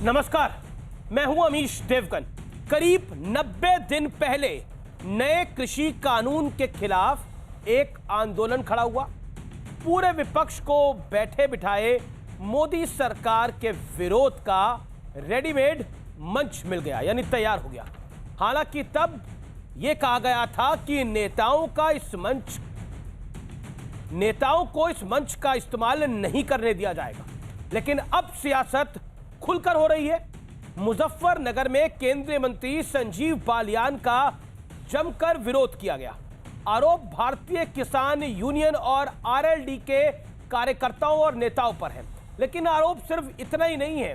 नमस्कार, मैं हूं अमीश देवगन। करीब 90 दिन पहले नए कृषि कानून के खिलाफ एक आंदोलन खड़ा हुआ। पूरे विपक्ष को बैठे बिठाए मोदी सरकार के विरोध का रेडीमेड मंच मिल गया, यानी तैयार हो गया। हालांकि तब यह कहा गया था कि नेताओं को इस मंच का इस्तेमाल नहीं करने दिया जाएगा, लेकिन अब सियासत खुलकर हो रही है। मुजफ्फरनगर में केंद्रीय मंत्री संजीव बालियान का जमकर विरोध किया गया। आरोप भारतीय किसान यूनियन और आरएलडी के कार्यकर्ताओं और नेताओं पर है। लेकिन आरोप सिर्फ इतना ही नहीं है।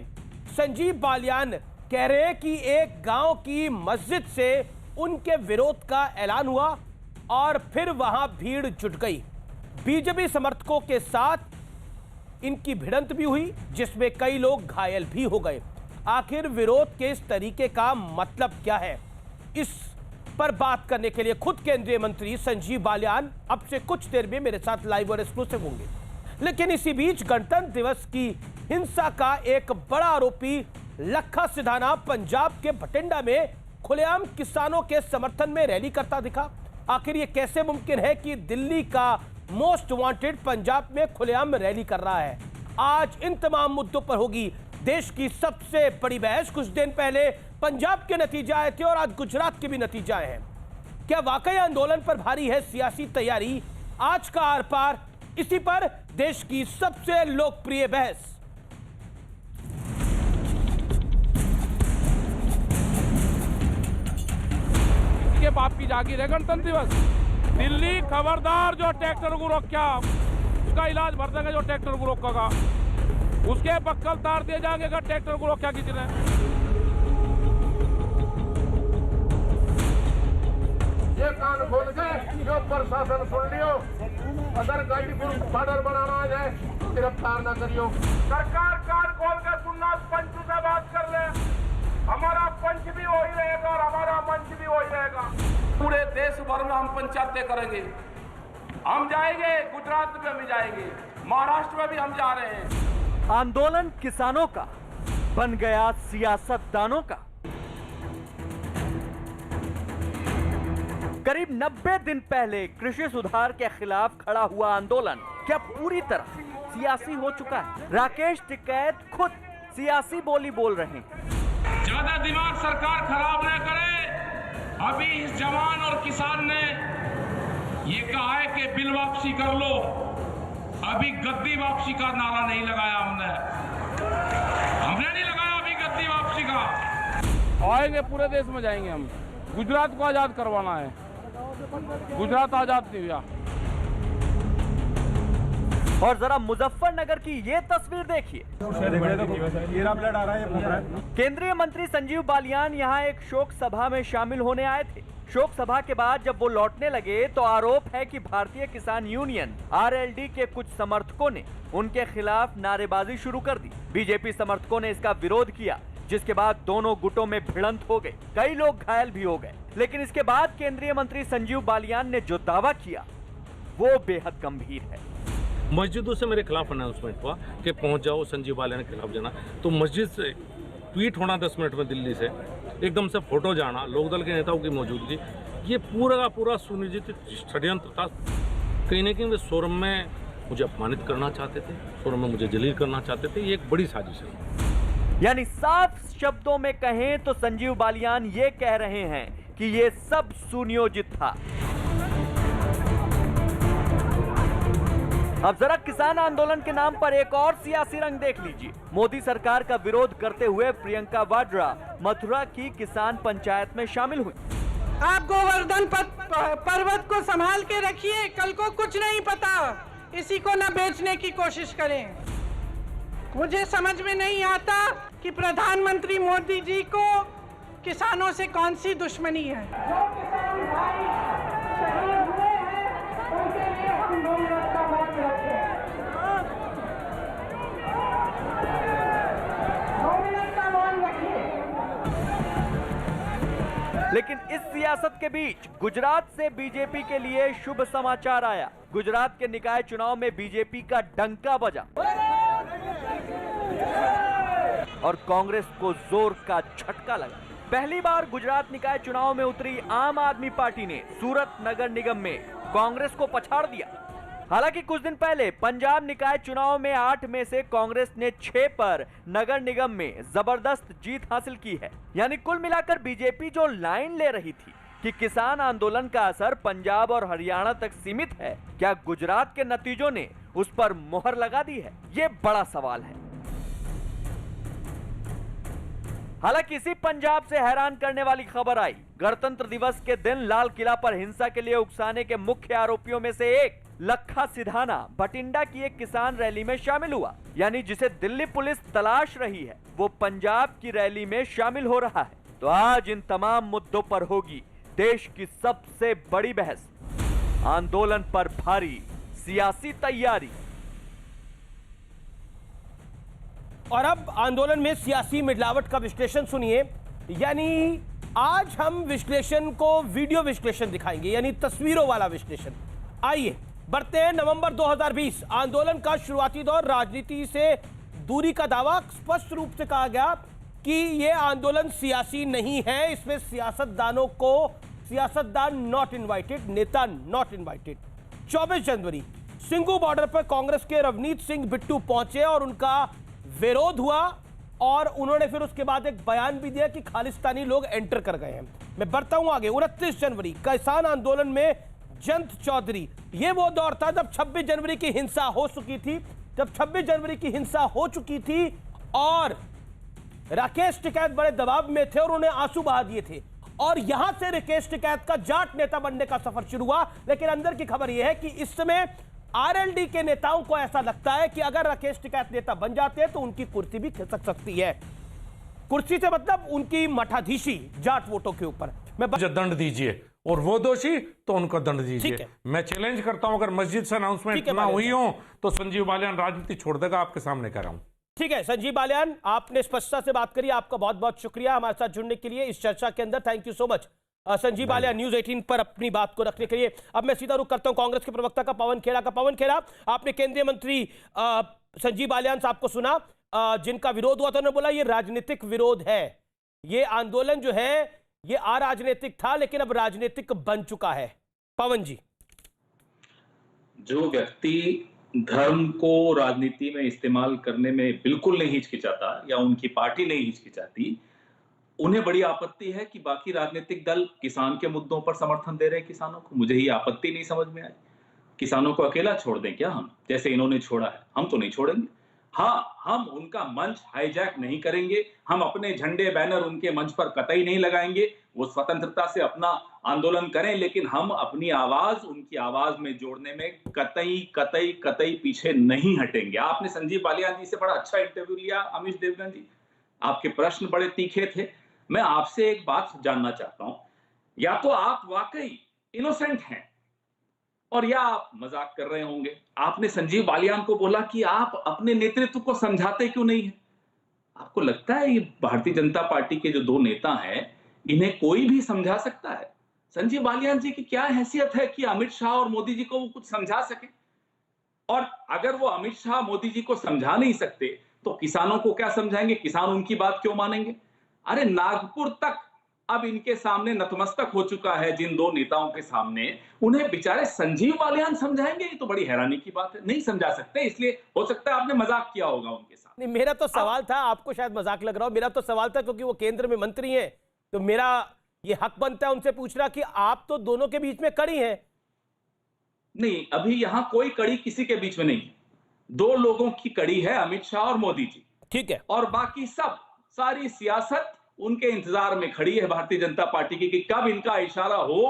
संजीव बालियान कह रहे हैं कि एक गांव की मस्जिद से उनके विरोध का ऐलान हुआ और फिर वहां भीड़ जुट गई। बीजेपी समर्थकों के साथ इनकी भिड़ंत भी हुई, जिसमें कई लोग घायल भी हो गए। आखिर विरोध के इस तरीके का मतलब क्या है, इस पर बात करने के लिए खुद केंद्रीय मंत्री संजीव बालियान अब से कुछ देर में मेरे साथ लाइव और एक्सक्लूसिव होंगे। लेकिन इसी बीच गणतंत्र दिवस की हिंसा का एक बड़ा आरोपी लखा सिधाना पंजाब के भटिंडा में खुलेआम किसानों के समर्थन में रैली करता दिखा। आखिर यह कैसे मुमकिन है कि दिल्ली का मोस्ट वांटेड पंजाब में खुलेआम रैली कर रहा है? आज इन तमाम मुद्दों पर होगी देश की सबसे बड़ी बहस। कुछ दिन पहले पंजाब के नतीजे आए थे और आज गुजरात के भी नतीजे आए हैं। क्या वाकई आंदोलन पर भारी है सियासी तैयारी? आज का आर पार, इसी पर देश की सबसे लोकप्रिय बहस। के बाप की जागीर है गणतंत्र दिवस। दिल्ली खबरदार, जो ट्रैक्टर को रोका उसका इलाज भर देंगे। जो ट्रैक्टर को रोकेगा उसके बक्कल तार दिए जाएंगे अगर ट्रैक्टर को रोका किसी ने। ये कान खोल के जो प्रशासन सुन लियो, अगर गाड़ी को बॉर्डर बनाना है गिरफ्तार ना करियो। सरकार कान खोल के सुनना, पंच से बात कर ले। हमारा पंच भी वही रहेगा और हमारा मंच भी वही रहेगा। पूरे देश भर में हम पंचायतें करेंगे। हम जाएंगे, गुजरात में भी जाएंगे, महाराष्ट्र में भी हम जा रहे हैं। आंदोलन किसानों का बन गया सियासतदानों का। करीब 90 दिन पहले कृषि सुधार के खिलाफ खड़ा हुआ आंदोलन क्या पूरी तरह सियासी हो चुका है? राकेश टिकैत खुद सियासी बोली बोल रहे हैं। ज्यादा दिमाग सरकार खराब न करे। अभी इस जवान और किसान ने ये कहा है कि बिल वापसी कर लो। अभी गद्दी वापसी का नारा नहीं लगाया हमने नहीं लगाया अभी गद्दी वापसी का। आएंगे, पूरे देश में जाएंगे हम। गुजरात को आजाद करवाना है। गुजरात आजाद नहीं हुआ। और जरा मुजफ्फरनगर की ये तस्वीर देखिए। केंद्रीय मंत्री संजीव बालियान यहाँ एक शोक सभा में शामिल होने आए थे। शोक सभा के बाद जब वो लौटने लगे तो आरोप है कि भारतीय किसान यूनियन आरएलडी के कुछ समर्थकों ने उनके खिलाफ नारेबाजी शुरू कर दी। बीजेपी समर्थकों ने इसका विरोध किया, जिसके बाद दोनों गुटों में भिड़ंत हो गई। कई लोग घायल भी हो गए। लेकिन इसके बाद केंद्रीय मंत्री संजीव बालियान ने जो दावा किया वो बेहद गंभीर है। मस्जिदों से मेरे खिलाफ अनाउंसमेंट हुआ कि पहुंच जाओ, संजीव बालियान के खिलाफ जाना। तो मस्जिद से ट्वीट होना 10 मिनट में दिल्ली से, एकदम से फोटो जाना, लोकदल के नेताओं की मौजूदगी, ये पूरा का पूरा सुनियोजित षड्यंत्र था। कहीं ना कहीं वे शोरम में मुझे अपमानित करना चाहते थे, शोरम में मुझे जलील करना चाहते थे। ये एक बड़ी साजिश है। यानी साफ शब्दों में कहें तो संजीव बालियान ये कह रहे हैं कि ये सब सुनियोजित था। अब जरा किसान आंदोलन के नाम पर एक और सियासी रंग देख लीजिए। मोदी सरकार का विरोध करते हुए प्रियंका वाड्रा मथुरा की किसान पंचायत में शामिल हुई। आप गोवर्धन पर्वत को संभाल के रखिए, कल को कुछ नहीं पता, इसी को न बेचने की कोशिश करें। मुझे समझ में नहीं आता कि प्रधानमंत्री मोदी जी को किसानों से कौन सी दुश्मनी है। जो किसान भाई शहीद हुए हैं उनके लिए हम 2 मिनट का मौन रखें। 2 मिनट का मौन रखिए। लेकिन इस सियासत के बीच गुजरात से बीजेपी के लिए शुभ समाचार आया। गुजरात के निकाय चुनाव में बीजेपी का डंका बजा। और कांग्रेस को जोर का झटका लगा। पहली बार गुजरात निकाय चुनाव में उतरी आम आदमी पार्टी ने सूरत नगर निगम में कांग्रेस को पछाड़ दिया। हालांकि कुछ दिन पहले पंजाब निकाय चुनाव में 8 में से कांग्रेस ने 6 पर नगर निगम में जबरदस्त जीत हासिल की है। यानी कुल मिलाकर बीजेपी जो लाइन ले रही थी कि किसान आंदोलन का असर पंजाब और हरियाणा तक सीमित है, क्या गुजरात के नतीजों ने उस पर मोहर लगा दी है? ये बड़ा सवाल है। हालांकि इसी पंजाब से हैरान करने वाली खबर आई। गणतंत्र दिवस के दिन लाल किला पर हिंसा के लिए उकसाने के मुख्य आरोपियों में से एक लखा सिधाना बठिंडा की एक किसान रैली में शामिल हुआ। यानी जिसे दिल्ली पुलिस तलाश रही है वो पंजाब की रैली में शामिल हो रहा है। तो आज इन तमाम मुद्दों पर होगी देश की सबसे बड़ी बहस। आंदोलन पर भारी सियासी तैयारी। और अब आंदोलन में सियासी मिलावट का विश्लेषण सुनिए। यानी आज हम विश्लेषण को वीडियो विश्लेषण दिखाएंगे, यानी तस्वीरों वाला विश्लेषण। आइए बढ़ते हैं नवंबर 2020। आंदोलन का शुरुआती दौर, राजनीति से दूरी का दावा। स्पष्ट रूप से कहा गया कि यह आंदोलन सियासी नहीं है, इसमें सियासतदान नॉट इनवाइटेड, नेता not invited. 24 January Singhu border पर कांग्रेस के रवनीत सिंह बिट्टू पहुंचे और उनका विरोध हुआ और उन्होंने फिर उसके बाद एक बयान भी दिया कि खालिस्तानी लोग एंटर कर गए हैं। मैं बढ़ता हूं आगे। 29 जनवरी किसान आंदोलन में जयंत चौधरी। यह वो दौर था जब 26 जनवरी की हिंसा हो चुकी थी और राकेश टिकैत बड़े दबाव में थे और उन्हें आंसू बहा दिए थे। और यहां से राकेश टिकैत का जाट नेता बनने का सफर शुरू हुआ। लेकिन अंदर की खबर यह है कि इस समय आरएलडी के नेताओं को ऐसा लगता है कि अगर राकेश टिकैत नेता बन जाते हैं तो उनकी कुर्सी भी खिसक सकती है। कुर्सी से मतलब उनकी मठाधीशी जाट वोटों के ऊपर। मुझे दंड दीजिए और वो दोषी तो उनको दंड दीजिए। मैं चैलेंज करता हूं, अगर मस्जिद से अनाउंसमेंट ना हुई हो तो संजीव बालियान राजनीति छोड़ देगा। आपके सामने कह रहा हूं। ठीक है संजीव बालियान, आपने स्पष्टता से बात करी। आपका बहुत बहुत शुक्रिया हमारे साथ जुड़ने के लिए इस चर्चा के अंदर। Thank you so much Sanjeev Baliyan, news 18 पर अपनी बात को रखने के लिए। अब मैं सीधा रुख करता हूं कांग्रेस के प्रवक्ता का पवन खेड़ा का। पवन खेड़ा, आपने केंद्रीय मंत्री संजीव बालियान साहब को सुना, जिनका विरोध हुआ था। उन्होंने बोला ये राजनीतिक विरोध है, ये आंदोलन जो है ये अराजनीतिक था लेकिन अब राजनीतिक बन चुका है। पवन जी, जो व्यक्ति धर्म को राजनीति में इस्तेमाल करने में बिल्कुल नहीं हिचकिचाता या उनकी पार्टी नहीं हिचकिचाती, उन्हें बड़ी आपत्ति है कि बाकी राजनीतिक दल किसान के मुद्दों पर समर्थन दे रहे हैं किसानों को। मुझे ये आपत्ति नहीं समझ में आई। किसानों को अकेला छोड़ दें क्या हम, जैसे इन्होंने छोड़ा है? हम तो नहीं छोड़ेंगे। हाँ, हम उनका मंच हाईजैक नहीं करेंगे, हम अपने झंडे बैनर उनके मंच पर कतई नहीं लगाएंगे। वो स्वतंत्रता से अपना आंदोलन करें, लेकिन हम अपनी आवाज उनकी आवाज में जोड़ने में कतई पीछे नहीं हटेंगे। आपने संजीव बालियान जी से बड़ा अच्छा इंटरव्यू लिया अमीश देवगन जी, आपके प्रश्न बड़े तीखे थे। मैं आपसे एक बात जानना चाहता हूं, या तो आप वाकई इनोसेंट हैं और या आप मजाक कर रहे होंगे। आपने संजीव बालियान को बोला कि आप अपने नेतृत्व को समझाते क्यों नहीं है? आपको लगता है ये भारतीय जनता पार्टी के जो दो नेता हैं इन्हें कोई भी समझा सकता है? संजीव बालियान जी की क्या हैसियत है कि अमित शाह और मोदी जी को वो कुछ समझा सके? और अगर वो अमित शाह मोदी जी को समझा नहीं सकते तो किसानों को क्या समझाएंगे? किसान उनकी बात क्यों मानेंगे? अरे नागपुर तक अब इनके सामने नतमस्तक हो चुका है, जिन दो नेताओं के सामने, उन्हें बेचारे संजीव बालियान समझाएंगे? ये तो बड़ी हैरानी की बात है। नहीं समझा सकते, इसलिए हो सकता है आपने मजाक किया होगा उनके साथ। नहीं, मेरा तो सवाल था, आपको शायद मजाक लग रहा हो, मेरा तो सवाल था क्योंकि वो केंद्र में मंत्री हैं तो मेरा ये हक बनता है उनसे पूछना कि आप तो दोनों के बीच में कड़ी हैं। नहीं, अभी यहां कोई कड़ी किसी के बीच में नहीं है। दो लोगों की कड़ी है, अमित शाह और मोदी जी। ठीक है। और बाकी सब सारी सियासत उनके इंतजार में खड़ी है भारतीय जनता पार्टी की कि कब इनका इशारा हो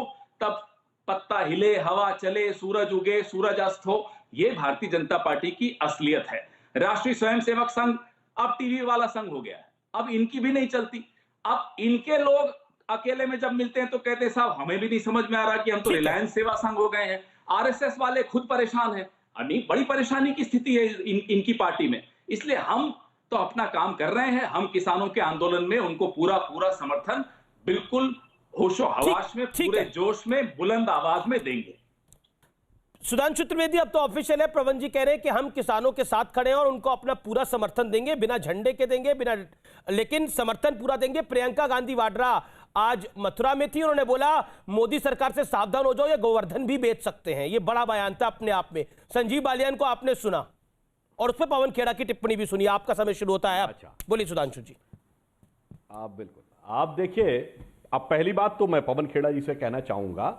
तब पत्ता हिले, हवा चले, सूरज उगे, सूरज अस्त हो। ये भारतीय जनता पार्टी की असलियत है। राष्ट्रीय स्वयंसेवक संघ अब टीवी वाला संघ हो गया है, अब इनकी भी नहीं चलती। अब इनके लोग अकेले में जब मिलते हैं तो कहते हैं साहब हमें भी नहीं समझ में आ रहा कि हम तो रिलायंस सेवा संघ हो गए हैं। आरएसएस वाले खुद परेशान हैं, बड़ी परेशानी की स्थिति है इनकी पार्टी में। इसलिए हम तो अपना काम कर रहे हैं। हम किसानों के आंदोलन में उनको पूरा समर्थन बिल्कुल होशो हवास में, पूरे जोश में, बुलंद आवाज में देंगे। सुधांशु त्रिवेदी, अब तो ऑफिशियल है, प्रवंत जी कह रहे हैं कि हम किसानों के साथ खड़े हैं और उनको अपना पूरा समर्थन देंगे, बिना झंडे के देंगे, लेकिन समर्थन पूरा देंगे। प्रियंका गांधी वाड्रा आज मथुरा में थी, उन्होंने बोला मोदी सरकार से सावधान हो जाओ, ये गोवर्धन भी बेच सकते हैं। ये बड़ा बयान था अपने आप में। संजीव बालियान को आपने सुना और उस पर पवन खेड़ा की टिप्पणी भी सुनी। आपका समय शुरू होता है। अच्छा, बोलिए सुधांशु जी। आप बिल्कुल, आप देखिए, अब पहली बात तो मैं पवन खेड़ा जी से कहना चाहूंगा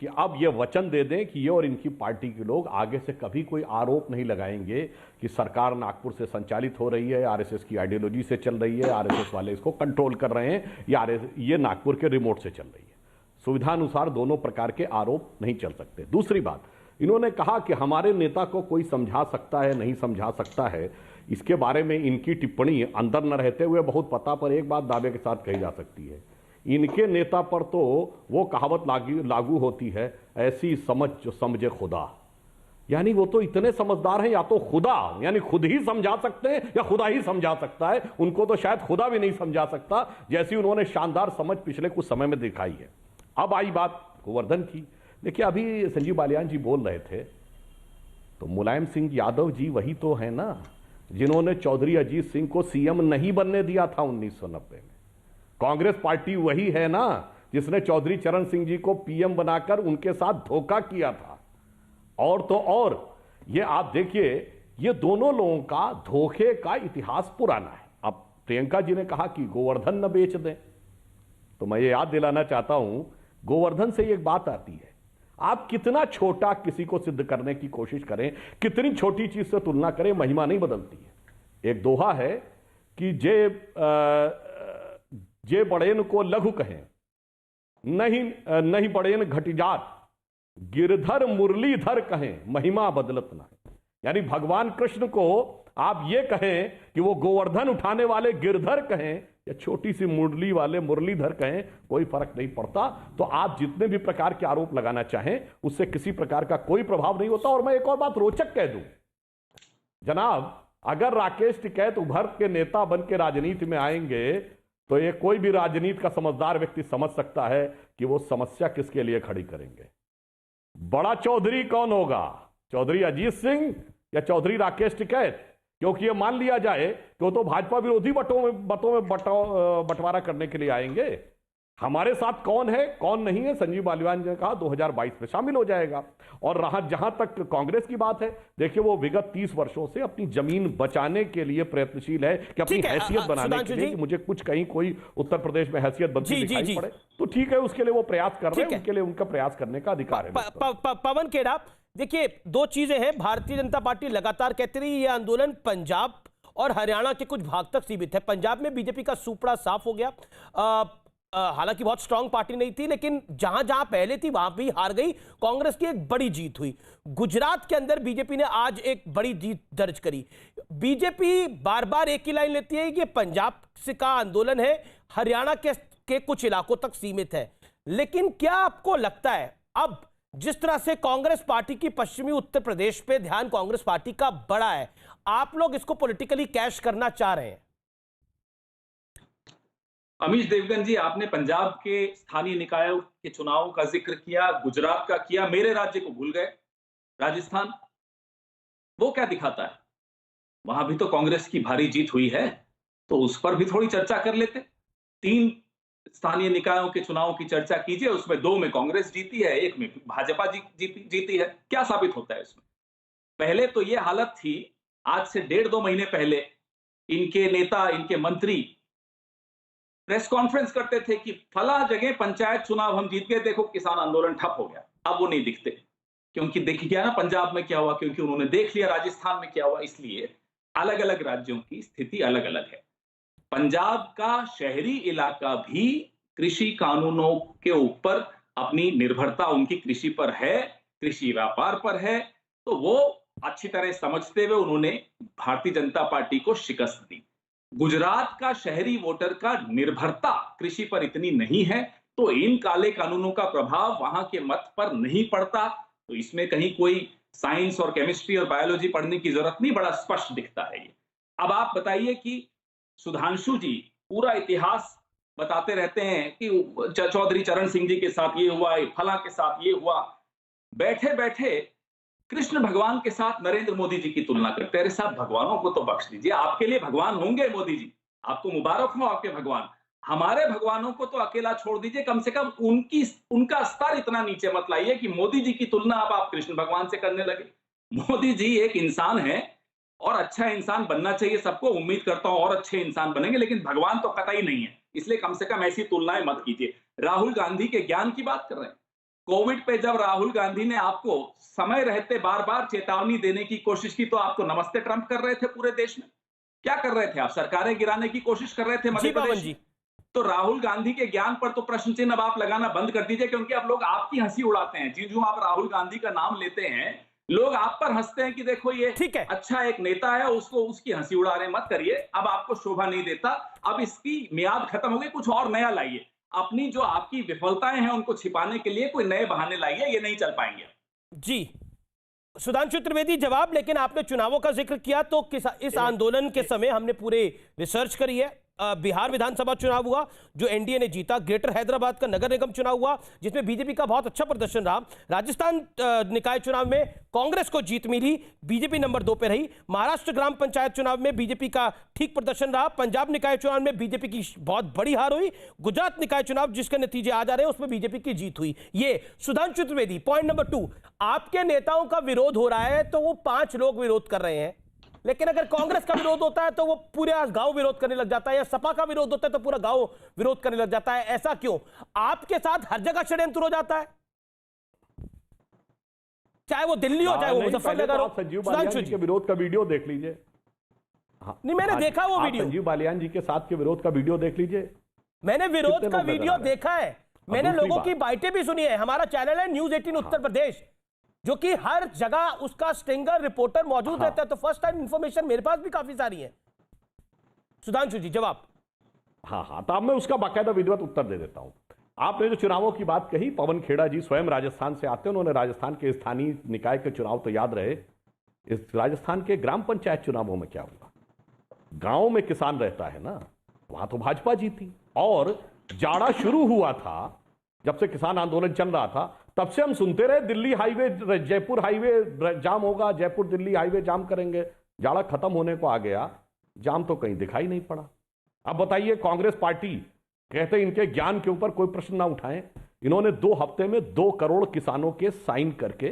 कि अब ये वचन दे दें कि ये और इनकी पार्टी के लोग आगे से कभी कोई आरोप नहीं लगाएंगे कि सरकार नागपुर से संचालित हो रही है, आरएसएस की आइडियोलॉजी से चल रही है, आरएसएस वाले इसको कंट्रोल कर रहे हैं, या ये नागपुर के रिमोट से चल रही है। सुविधानुसार दोनों प्रकार के आरोप नहीं चल सकते। दूसरी बात, इन्होंने कहा कि हमारे नेता को कोई समझा सकता है, नहीं समझा सकता है, इसके बारे में इनकी टिप्पणी अंदर न रहते हुए बहुत पता पर एक बात दावे के साथ कही जा सकती है, इनके नेता पर तो वो कहावत लागू होती है, ऐसी समझ जो समझे खुदा। यानी वो तो इतने समझदार हैं, या तो खुदा यानी खुद ही समझा सकते हैं या खुदा ही समझा सकता है, उनको तो शायद खुदा भी नहीं समझा सकता, जैसी उन्होंने शानदार समझ पिछले कुछ समय में दिखाई है। अब आई बात गोवर्धन की। देखिए, अभी संजीव बालियान जी बोल रहे थे, तो मुलायम सिंह यादव जी वही तो है ना जिन्होंने चौधरी अजीत सिंह को सीएम नहीं बनने दिया था 1990 में। कांग्रेस पार्टी वही है ना जिसने चौधरी चरण सिंह जी को पीएम बनाकर उनके साथ धोखा किया था। और तो और ये आप देखिए, ये दोनों लोगों का धोखे का इतिहास पुराना है। अब प्रियंका जी ने कहा कि गोवर्धन न बेच दें, तो मैं ये याद दिलाना चाहता हूं, गोवर्धन से एक बात आती है, आप कितना छोटा किसी को सिद्ध करने की कोशिश करें, कितनी छोटी चीज से तुलना करें, महिमा नहीं बदलती है। एक दोहा है कि जे बड़ेन को लघु कहें, नहीं बड़ेन घटिजात, गिरधर मुरलीधर कहें, महिमा बदलत ना है। यानी भगवान कृष्ण को आप ये कहें कि वो गोवर्धन उठाने वाले गिरधर कहें या छोटी सी मुरली वाले मुरलीधर कहें, कोई फर्क नहीं पड़ता। तो आप जितने भी प्रकार के आरोप लगाना चाहें, उससे किसी प्रकार का कोई प्रभाव नहीं होता। और मैं एक और बात रोचक कह दूं, जनाब, अगर राकेश टिकैत उभर के नेता बन के राजनीति में आएंगे तो ये कोई भी राजनीति का समझदार व्यक्ति समझ सकता है कि वो समस्या किसके लिए खड़ी करेंगे। बड़ा चौधरी कौन होगा, चौधरी अजीत सिंह या चौधरी राकेश टिकैत? क्योंकि ये मान लिया जाए कि वो तो भाजपा विरोधी मतों में बंटवारा करने के लिए आएंगे। हमारे साथ कौन है कौन नहीं है, संजीव बालियान ने कहा 2022 में शामिल हो जाएगा। और जहां तक कांग्रेस की बात है, देखिए वो विगत 30 वर्षों से अपनी जमीन बचाने के लिए प्रयत्नशील है कि अपनी हैसियत बनाने के लिए, कि मुझे कुछ कहीं कोई उत्तर प्रदेश में हैसियत बनती दिखाई पड़े तो ठीक है, उसके लिए वो प्रयास कर रहे हैं, उनके लिए उनका प्रयास करने का अधिकार है। पवन खेड़ा, देखिए दो चीजें हैं। भारतीय जनता पार्टी लगातार कहती रही ये आंदोलन पंजाब और हरियाणा के कुछ भाग तक सीमित है। पंजाब में बीजेपी का सुपड़ा साफ हो गया, हालांकि बहुत स्ट्रांग पार्टी नहीं थी, लेकिन जहां जहां पहले थी वहां भी हार गई। कांग्रेस की एक बड़ी जीत हुई। गुजरात के अंदर बीजेपी ने आज एक बड़ी जीत दर्ज करी। बीजेपी बार बार एक ही लाइन लेती है कि पंजाब से का आंदोलन है, हरियाणा के कुछ इलाकों तक सीमित है। लेकिन क्या आपको लगता है अब जिस तरह से कांग्रेस पार्टी की पश्चिमी उत्तर प्रदेश पे ध्यान कांग्रेस पार्टी का बड़ा है, आप लोग इसको पॉलिटिकली कैश करना चाह रहे हैं? अमीश देवगन जी, आपने पंजाब के स्थानीय निकायों के चुनावों का जिक्र किया, गुजरात का किया, मेरे राज्य को भूल गए, राजस्थान। वो क्या दिखाता है? वहां भी तो कांग्रेस की भारी जीत हुई है, तो उस पर भी थोड़ी चर्चा कर लेते। 3 स्थानीय निकायों के चुनावों की चर्चा कीजिए, उसमें 2 में कांग्रेस जीती है, 1 में भाजपा जीती है। क्या साबित होता है इसमें? पहले तो ये हालत थी, आज से 1.5-2 महीने पहले इनके नेता, इनके मंत्री प्रेस कॉन्फ्रेंस करते थे कि फला जगह पंचायत चुनाव हम जीत गए, देखो किसान आंदोलन ठप हो गया। अब वो नहीं दिखते, क्योंकि देख गया ना पंजाब में क्या हुआ, क्योंकि उन्होंने देख लिया राजस्थान में क्या हुआ। इसलिए अलग अलग राज्यों की स्थिति अलग अलग है। पंजाब का शहरी इलाका भी कृषि कानूनों के ऊपर अपनी निर्भरता उनकी कृषि पर है, कृषि व्यापार पर है, तो वो अच्छी तरह समझते हुए उन्होंने भारतीय जनता पार्टी को शिकस्त दी। गुजरात का शहरी वोटर का निर्भरता कृषि पर इतनी नहीं है, तो इन काले कानूनों का प्रभाव वहां के मत पर नहीं पड़ता। तो इसमें कहीं कोई साइंस और केमिस्ट्री और बायोलॉजी पढ़ने की जरूरत नहीं, बड़ा स्पष्ट दिखता है ये। अब आप बताइए कि सुधांशु जी पूरा इतिहास बताते रहते हैं कि चौधरी चरण सिंह जी के साथ ये हुआ, फला के साथ ये हुआ। बैठे बैठे कृष्ण भगवान के साथ नरेंद्र मोदी जी की तुलना करते हैं। अरे साहब, भगवानों को तो बख्श दीजिए, आपके लिए भगवान होंगे मोदी जी, आपको मुबारक हो आपके भगवान। हमारे भगवानों को तो अकेला छोड़ दीजिए, कम से कम उनका स्तर इतना नीचे मत लाइए कि मोदी जी की तुलना अब आप कृष्ण भगवान से करने लगे। मोदी जी एक इंसान है और अच्छा इंसान बनना चाहिए सबको, उम्मीद करता हूं और अच्छे इंसान बनेंगे, लेकिन भगवान तो कतई नहीं है, इसलिए कम से कम ऐसी तुलनाएं मत कीजिए। राहुल गांधी के ज्ञान की बात कर रहे हैं। कोविड पे जब राहुल गांधी ने आपको समय रहते बार बार चेतावनी देने की कोशिश की तो आप तो नमस्ते ट्रंप कर रहे थे पूरे देश में। क्या कर रहे थे आप? सरकारें गिराने की कोशिश कर रहे थे मध्य प्रदेश में। तो राहुल गांधी के ज्ञान पर तो प्रश्न चिन्ह अब आप लगाना बंद कर दीजिए, क्योंकि अब लोग आपकी हंसी उड़ाते हैं। जिन आप राहुल गांधी का नाम लेते हैं, लोग आप पर हंसते हैं कि देखो ये अच्छा एक नेता है, उसको उसकी हंसी उड़ा रहे। मत करिए, अब आपको शोभा नहीं देता। अब इसकी मियाद खत्म हो गई, कुछ और नया लाइए। अपनी जो आपकी विफलताएं हैं उनको छिपाने के लिए कोई नए बहाने लाइए, ये नहीं चल पाएंगे। जी सुधांशु त्रिवेदी जवाब। लेकिन आपने चुनावों का जिक्र किया तो इस आंदोलन के समय हमने पूरे रिसर्च करी है। बिहार विधानसभा चुनाव हुआ जो एनडीए ने जीता, ग्रेटर हैदराबाद का नगर निगम चुनाव हुआ जिसमें बीजेपी का बहुत अच्छा प्रदर्शन रहा, राजस्थान निकाय चुनाव में कांग्रेस को जीत मिली, बीजेपी नंबर 2 पे रही, महाराष्ट्र ग्राम पंचायत चुनाव में बीजेपी का ठीक प्रदर्शन रहा, पंजाब निकाय चुनाव में बीजेपी की बहुत बड़ी हार हुई, गुजरात निकाय चुनाव जिसके नतीजे आ जा रहे हैं उसमें बीजेपी की जीत हुई। ये सुधांशु त्रिवेदी। पॉइंट नंबर 2, आपके नेताओं का विरोध हो रहा है तो वो 5 लोग विरोध कर रहे हैं, लेकिन अगर कांग्रेस का विरोध होता है तो वो पूरा गांव विरोध करने लग जाता है, या सपा का विरोध होता है तो पूरा गांव विरोध करने लग जाता है। ऐसा क्यों? आपके साथ हर जगह षड्यंत्र हो जाता है, चाहे वो दिल्ली हो चाहे वो मुजफ्फरनगर हो। संजीव बालियान जी के विरोध का वीडियो देख लीजिए। नहीं, मैंने देखा वो वीडियो। संजीव बालियान जी के साथ के विरोध का वीडियो देख लीजिए। मैंने विरोध का वीडियो देखा है, मैंने लोगों की बाइटें भी सुनी है। हमारा चैनल है न्यूज 18 उत्तर प्रदेश, जो कि हर जगह उसका स्टिंगर रिपोर्टर मौजूद रहता है, तो फर्स्ट टाइम इंफॉर्मेशन मेरे पास भी काफी सारी है। सुधांशु जी जवाब। हाँ, तो अब मैं उसका बाकायदा विधिवत उत्तर दे देता हूं। आपने जो चुनावों की बात कही, पवन खेड़ा जी स्वयं राजस्थान से आते हैं, उन्होंने राजस्थान के स्थानीय निकाय के चुनाव तो याद रहे। इस राजस्थान के ग्राम पंचायत चुनावों में क्या हुआ? गांव में किसान रहता है ना, वहां तो भाजपा जीती। और जाड़ा शुरू हुआ था, जब से किसान आंदोलन चल रहा था तब से हम सुनते रहे दिल्ली हाईवे जयपुर हाईवे जाम होगा, जयपुर दिल्ली हाईवे जाम करेंगे। जाड़ा खत्म होने को आ गया, जाम तो कहीं दिखाई नहीं पड़ा। अब बताइए, कांग्रेस पार्टी कहते इनके ज्ञान के ऊपर कोई प्रश्न ना उठाएं। इन्होंने 2 हफ्ते में 2 करोड़ किसानों के साइन करके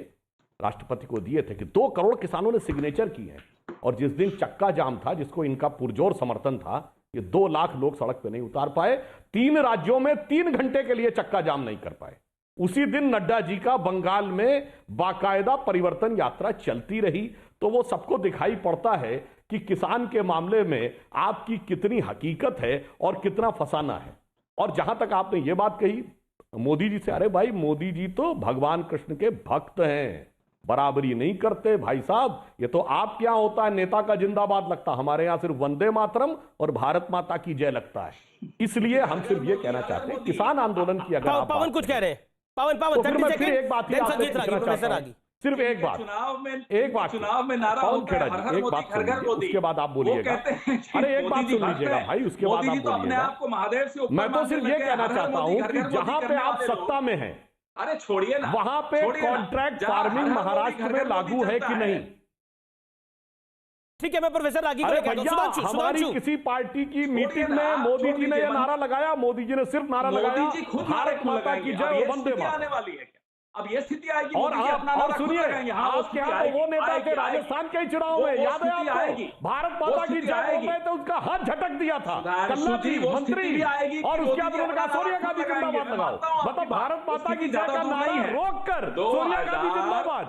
राष्ट्रपति को दिए थे कि 2 करोड़ किसानों ने सिग्नेचर किए हैं। और जिस दिन चक्का जाम था, जिसको इनका पुरजोर समर्थन था, ये 2 लाख लोग सड़क पे नहीं उतार पाए। 3 राज्यों में 3 घंटे के लिए चक्का जाम नहीं कर पाए। उसी दिन नड्डा जी का बंगाल में बाकायदा परिवर्तन यात्रा चलती रही। तो वो सबको दिखाई पड़ता है कि किसान के मामले में आपकी कितनी हकीकत है और कितना फसाना है। और जहां तक आपने ये बात कही मोदी जी से, अरे भाई मोदी जी तो भगवान कृष्ण के भक्त हैं, बराबरी नहीं करते भाई साहब। ये तो आपके यहां होता है नेता का जिंदाबाद लगता, हमारे यहां सिर्फ वंदे मातरम और भारत माता की जय लगता है। इसलिए हम सिर्फ ये कहना चाहते हैं, किसान आंदोलन की अगर पवन कुछ कह रहे हैं, पवन तो फिर मैं फिर एक बात सिर्फ एक बात चुनाव में नारा होता है, एक बात सुन लीजिए, उसके बाद आप बोलिएगा। अरे एक बात सुन लीजिएगा भाई, उसके बाद आप बोलिएगा। मैं तो सिर्फ ये कहना चाहता हूं कि जहां पे आप सत्ता में हैं, अरे छोड़िए ना, वहां पे कॉन्ट्रैक्ट फार्मिंग महाराष्ट्र में लागू है कि नहीं? ठीक है, मैं प्रोफेसर रागी अरे भैया, हमारी किसी पार्टी की मीटिंग में मोदी जी ने यह नारा लगाया, मोदी जी ने सिर्फ नारा लगाया भारत माता की जय, वंदे मातरम। अब ये स्थिति आएगी और सुनिए, आप क्या तो वो नेता थे राजस्थान के चुनाव में, याद है आपको? भारत माता की जय बोल रहे थे, उसका हाथ झटक दिया था कन्ना जी मंत्री, और उसके बाद उन्होंने कहा सोनिया गांधी जिंदाबाद लगाओ। मतलब भारत माता की जय का नारा रोक कर सोनिया गांधी जिंदाबाद।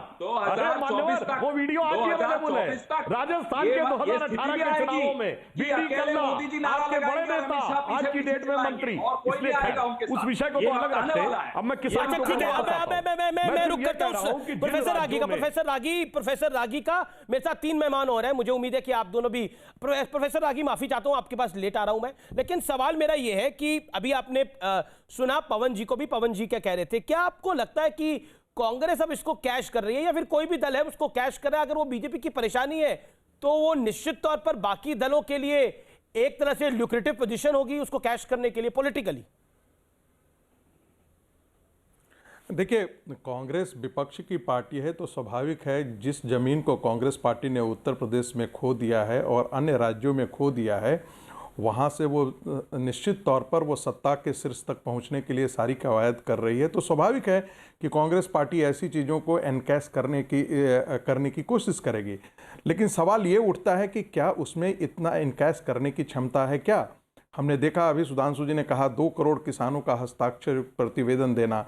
अरे मान्यवर, वो वीडियो आज ही अवेलेबल है। राजस्थान के 2018 के चुनावों में बीडी कल्ला आपके बड़े नेता, आज की डेट में मंत्री, इसलिए उस विषय को तो अलग रखते हैं। अब मैं किसान मैं रुक करता हूं प्रोफेसर रागी का। प्रोफेसर रागी का मेरे साथ 3 मेहमान हो रहे हैं, मुझे उम्मीद है कि आप दोनों भी। प्रोफेसर रागी, माफी चाहता हूं आपके पास लेट आ रहा हूं मैं, लेकिन सवाल मेरा यह है कि अभी आपने सुना पवन जी को भी, पवन जी क्या कह रहे थे, क्या आपको लगता है कि कांग्रेस अब इसको कैश कर रही है या फिर कोई भी दल है उसको कैश कर रहा है? अगर वो बीजेपी की परेशानी है तो वो निश्चित तौर पर बाकी दलों के लिए एक तरह से ल्यूक्रेटिव पोजीशन होगी उसको कैश करने के लिए पॉलिटिकली। देखिए, कांग्रेस विपक्ष की पार्टी है तो स्वाभाविक है जिस जमीन को कांग्रेस पार्टी ने उत्तर प्रदेश में खो दिया है और अन्य राज्यों में खो दिया है, वहाँ से वो निश्चित तौर पर वो सत्ता के शीर्ष तक पहुँचने के लिए सारी कवायद कर रही है। तो स्वाभाविक है कि कांग्रेस पार्टी ऐसी चीज़ों को एनकैश करने की कोशिश करेगी। लेकिन सवाल ये उठता है कि क्या उसमें इतना एनकैश करने की क्षमता है क्या? हमने देखा, अभी सुधांशु जी ने कहा 2 करोड़ किसानों का हस्ताक्षर प्रतिवेदन देना।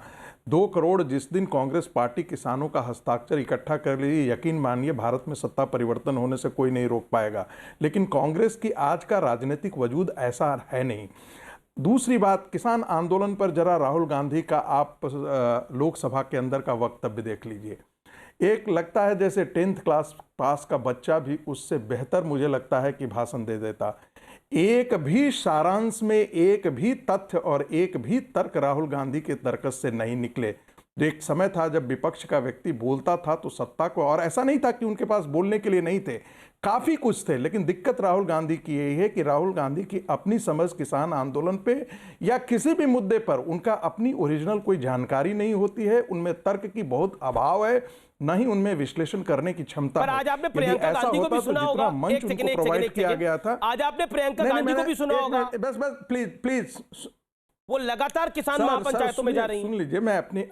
2 करोड़ जिस दिन कांग्रेस पार्टी किसानों का हस्ताक्षर इकट्ठा कर ली, यकीन मानिए भारत में सत्ता परिवर्तन होने से कोई नहीं रोक पाएगा। लेकिन कांग्रेस की आज का राजनीतिक वजूद ऐसा है नहीं। दूसरी बात, किसान आंदोलन पर जरा राहुल गांधी का आप लोकसभा के अंदर का वक्तव्य देख लीजिए। एक लगता है जैसे 10th क्लास पास का बच्चा भी उससे बेहतर मुझे लगता है कि भाषण दे देता। एक भी सारांश में एक भी तथ्य और एक भी तर्क राहुल गांधी के तर्कस से नहीं निकले। एक समय था जब विपक्ष का व्यक्ति बोलता था तो सत्ता को, और ऐसा नहीं था कि उनके पास बोलने के लिए नहीं थे, काफ़ी कुछ थे। लेकिन दिक्कत राहुल गांधी की यही है कि राहुल गांधी की अपनी समझ किसान आंदोलन पे या किसी भी मुद्दे पर उनका अपनी ओरिजिनल कोई जानकारी नहीं होती है, उनमें तर्क की बहुत अभाव है, न ही उनमें विश्लेषण करने की क्षमता है। पर आज आपने प्रियंका गांधी को भी सुना होगा, मंच उनको प्रोवाइड किया गया था। आज आपने प्रियंका गांधी को भी सुना होगा। बस प्लीज, वो लगातार किसान महापंचायतों में जा रही हैं। सुन लीजिए, मैं अपनी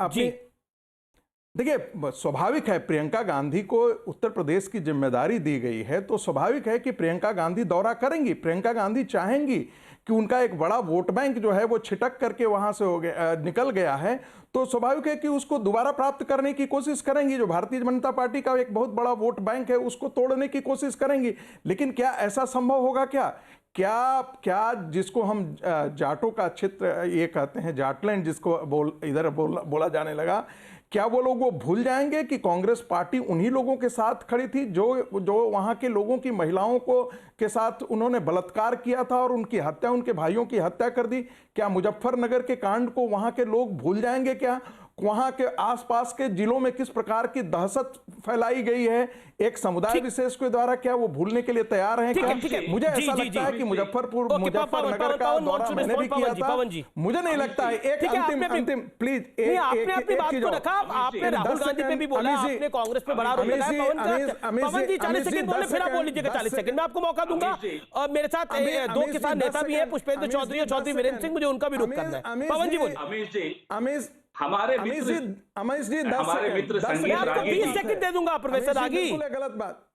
देखिए, स्वाभाविक है प्रियंका गांधी को उत्तर प्रदेश की जिम्मेदारी दी गई है तो स्वाभाविक है कि प्रियंका गांधी दौरा करेंगी। प्रियंका गांधी चाहेंगी कि उनका एक बड़ा वोट बैंक जो है वो छिटक करके वहां से निकल गया है, तो स्वाभाविक है कि उसको दोबारा प्राप्त करने की कोशिश करेंगी। जो भारतीय जनता पार्टी का एक बहुत बड़ा वोट बैंक है उसको तोड़ने की कोशिश करेंगी। लेकिन क्या ऐसा संभव होगा? क्या जिसको हम जाटों का क्षेत्र ये कहते हैं, जाटलैंड जिसको बोला जाने लगा, क्या वो लोग वो भूल जाएंगे कि कांग्रेस पार्टी उन्हीं लोगों के साथ खड़ी थी जो वहां के लोगों की महिलाओं के साथ उन्होंने बलात्कार किया था और उनकी हत्या, उनके भाइयों की हत्या कर दी? क्या मुजफ्फरनगर के कांड को वहां के लोग भूल जाएंगे? क्या वहां के आसपास के जिलों में किस प्रकार की दहशत फैलाई गई है एक समुदाय विशेष के द्वारा, क्या वो भूलने के लिए तैयार हैं? क्या मुझे ऐसा लगता है कि मुजफ्फरनगर का दौरा मैंने भी किया था, मुझे नहीं लगता है। एक अंतिम प्लीज, आपने अपनी बात को रखा, आपने राहुल गांधी पे भी बोला, आपने कांग्रेस पे बड़ा आरोप लगाया। पवन जी 40 सेकंड बोले, फिर आप बोल लीजिएगा 40 सेकंड में आपको मौका दूंगा। और मेरे साथ 2 किसान नेता भी हैं, पुष्पेंद्र चौधरी और चौधरी वीरेंद्र सिंह, मुझे उनका भी रुख करना है। पवन जी बोलिए। हमारे मित्र मैं आपको 20 सेकंड दे दूंगा प्रोफेसर रागी। गलत बात,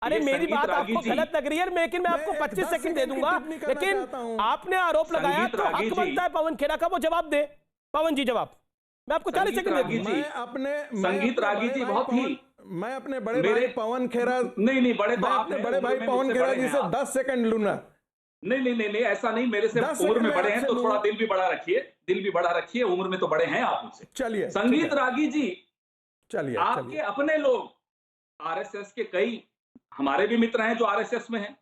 अरे मेरी बात आपको गलत लग रही है, लेकिन मैं आपको 25 सेकंड दे दूंगा। लेकिन आपने आरोप लगाया तो हक बनता है पवन खेड़ा का वो जवाब दे। पवन जी जवाब, मैं आपको 40 सेकंड दे दूंगा। संगीत रागी जी बहुत ही, मैं अपने बड़े भाई पवन खेड़ा नहीं बड़े भाई पवन खेड़ा जी से 10 सेकंड लूंगा। नहीं ऐसा नहीं, मेरे से उम्र में बड़े हैं तो थोड़ा दिल भी बड़ा रखिए, उम्र में तो बड़े हैं आप मुझसे। चलिए संगीत रागी जी, चलिए आपके अपने लोग आरएसएस के, कई हमारे भी मित्र हैं जो आरएसएस में हैं,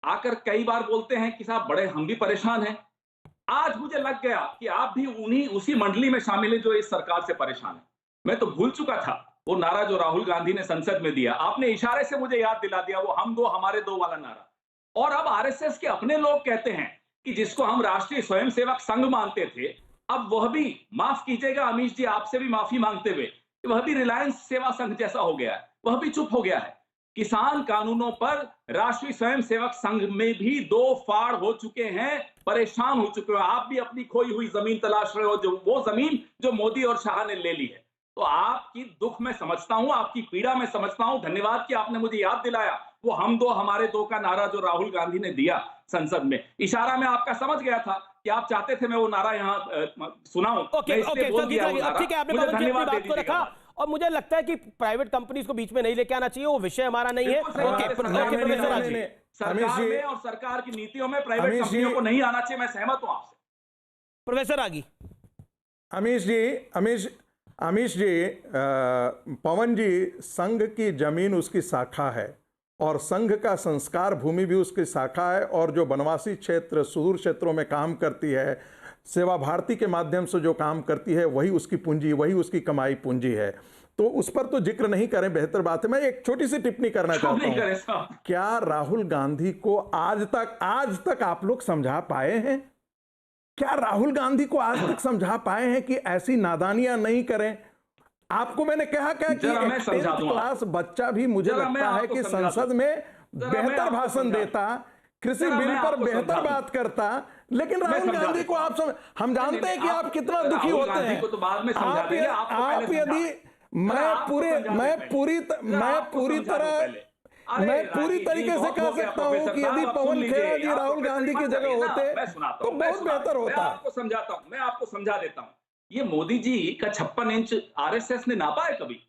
आकर कई बार बोलते हैं कि साहब बड़े हम भी परेशान हैं। आज मुझे लग गया कि आप भी उसी मंडली में शामिल हैं जो इस सरकार से परेशान है। मैं तो भूल चुका था वो नारा जो राहुल गांधी ने संसद में दिया, आपने इशारे से मुझे याद दिला दिया, वो हम दो हमारे दो वाला नारा। और अब आरएसएस के अपने लोग कहते हैं कि जिसको हम राष्ट्रीय स्वयंसेवक संघ मानते थे, अब वह भी, माफ कीजिएगा अमीश जी आपसे भी माफी मांगते हुए, वह भी रिलायंस सेवा संघ जैसा हो गया है, वह भी चुप हो गया है। किसान कानूनों पर राष्ट्रीय स्वयंसेवक संघ में भी 2 फाड़ हो चुके हैं, परेशान हो चुके हो। आप भी अपनी खोई हुई जमीन तलाश रहे हो, जो वो जमीन जो मोदी और शाह ने ले ली है। तो आपकी दुख मैं समझता हूं, आपकी पीड़ा मैं समझता हूं। धन्यवाद कि आपने मुझे याद दिलाया वो हम दो हमारे दो का नारा जो राहुल गांधी ने दिया संसद में। इशारा मैं आपका समझ गया था कि आप चाहते थे मैं वो नारा यहाँ सुनाऊं। ठीक है, आपने अपनी बात को रखा और मुझे लगता है कि प्राइवेट कंपनीज को बीच में नहीं लेके आना चाहिए, वो विषय हमारा नहीं है। सरकार में और सरकार की नीतियों में प्राइवेट कंपनियों को नहीं आना चाहिए, मैं सहमत हूं आपसे। प्रोफेसर आगी। अमीश जी, पवन जी, संघ की जमीन उसकी शाखा है और संघ का संस्कार भूमि भी उसकी शाखा है, और जो वनवासी क्षेत्र सुदूर क्षेत्रों में काम करती है, सेवा भारती के माध्यम से जो काम करती है, वही उसकी पूंजी, वही उसकी कमाई पूंजी है। तो उस पर तो जिक्र नहीं करें, बेहतर बात है। मैं एक छोटी सी टिप्पणी करना चाहता हूं, क्या राहुल गांधी को आज तक आप लोग समझा पाए हैं? क्या राहुल गांधी को आज तक समझा पाए हैं कि ऐसी नादानियां नहीं करें? आपको मैंने कहा क्या कि 10th क्लास बच्चा भी मुझे लगता है कि संसद में बेहतर भाषण देता, कृषि बिल पर बेहतर बात करता, लेकिन राहुल गांधी को आप हम जानते हैं कि आप कितना दुखी होते हैं। आप यदि मैं पूरी तरीके से कह सकता हूं कि यदि पवन खेड़ा जी राहुल गांधी की जगह होते तो बहुत बेहतर होता। मैं आपको समझा देता हूं। ये मोदी जी का 56 इंच आरएसएस ने नापा है कभी?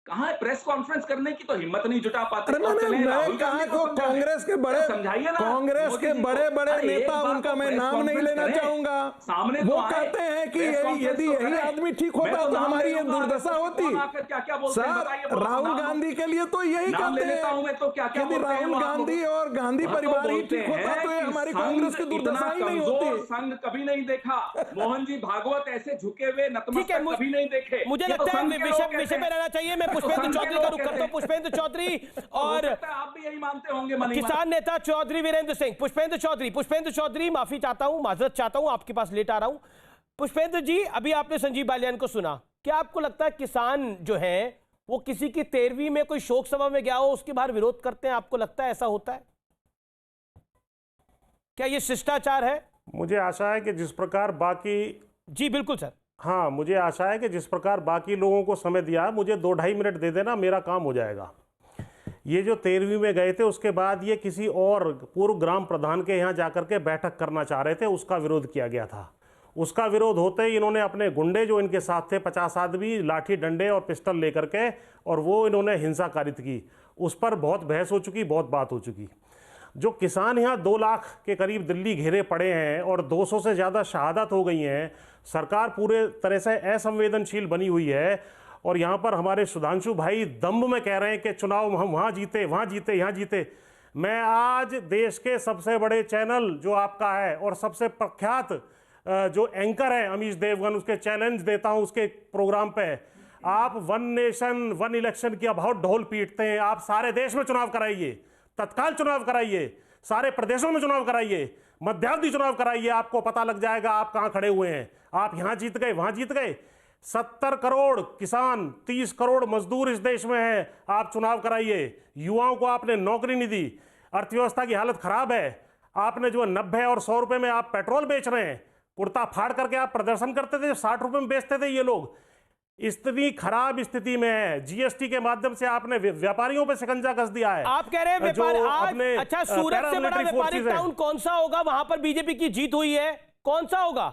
कहां है? प्रेस कॉन्फ्रेंस करने की तो हिम्मत नहीं जुटा पाते। मैं कहा को कांग्रेस के बड़े नेता, उनका मैं नाम नहीं लेना चाहूंगा, सामने वो कहते हैं कि यदि यही आदमी ठीक होता तो हमारी ये दुर्दशा होती। सर, राहुल गांधी के लिए तो यही कहते हैं कि यदि राहुल गांधी और गांधी परिवार ही ठीक होता तो ये हमारी कांग्रेस की दुर्दशा ही नहीं होती। संघ कभी नहीं देखा। मोहन जी भागवत ऐसे झुके हुए नतमस्तक कभी नहीं देखे। मुझे लगता है विषय पे रहना चाहिए। मैं पुष्पेंद्र चौधरी का रुख करता हूं। पुष्पेंद्र चौधरी और आप भी यही मानते होंगे। किसान नेता चौधरी वीरेंद्र सिंह। पुष्पेंद्र चौधरी, माफी चाहता हूं, माजरत चाहता हूं, आपके पास लेट आ रहा हूं। पुष्पेंद्र जी, अभी आपने संजीव बालियान को सुना, क्या आपको लगता है किसान जो है वो किसी की 13वीं में कोई शोक सभा में गया हो उसके बाहर विरोध करते हैं? आपको लगता है ऐसा होता है? क्या ये शिष्टाचार है? मुझे आशा है कि जिस प्रकार बाकी जी बिल्कुल सर, हाँ, मुझे आशा है कि जिस प्रकार बाकी लोगों को समय दिया, मुझे 2-2.5 मिनट दे देना, मेरा काम हो जाएगा। ये जो 13वीं में गए थे उसके बाद ये किसी और पूर्व ग्राम प्रधान के यहाँ जाकर के बैठक करना चाह रहे थे, उसका विरोध किया गया था। उसका विरोध होते ही इन्होंने अपने गुंडे जो इनके साथ थे 50 आदमी, लाठी डंडे और पिस्टल लेकर के, और वो इन्होंने हिंसा कारित की। उस पर बहुत बहस हो चुकी, बहुत बात हो चुकी। जो किसान यहाँ 2 लाख के करीब दिल्ली घेरे पड़े हैं और 200 से ज़्यादा शहादत हो गई हैं, सरकार पूरे तरह से असंवेदनशील बनी हुई है। और यहाँ पर हमारे सुधांशु भाई दम्भ में कह रहे हैं कि चुनाव हम वहाँ जीते, यहाँ जीते। मैं आज देश के सबसे बड़े चैनल जो आपका है और सबसे प्रख्यात जो एंकर है अमीश देवगन, उसके चैलेंज देता हूँ उसके प्रोग्राम पे। आप 1 नेशन 1 इलेक्शन की बहुत ढोल पीटते हैं। आप सारे देश में चुनाव कराइए, तत्काल चुनाव कराइए, सारे प्रदेशों में चुनाव कराइए, मध्यावधि चुनाव कराइए, आपको पता लग जाएगा आप कहां खड़े हुए हैं। आप यहां जीत गए, वहां जीत गए। 70 करोड़ किसान, 30 करोड़ मजदूर इस देश में हैं। आप चुनाव कराइए। युवाओं को आपने नौकरी नहीं दी, अर्थव्यवस्था की हालत खराब है। आपने जो 90 और 100 रुपए में आप पेट्रोल बेच रहे हैं, कुर्ता फाड़ करके आप प्रदर्शन करते थे, 60 रुपए में बेचते थे ये लोग। इतनी खराब स्थिति में है। जीएसटी के माध्यम से आपने व्यापारियों पे शिकंजा कस दिया है। आप कह रहे हैं व्यापार आज, अच्छा, सूरत से बड़ा व्यापारिक टाउन कौन सा होगा? वहां पर बीजेपी की जीत हुई है, कौन सा होगा?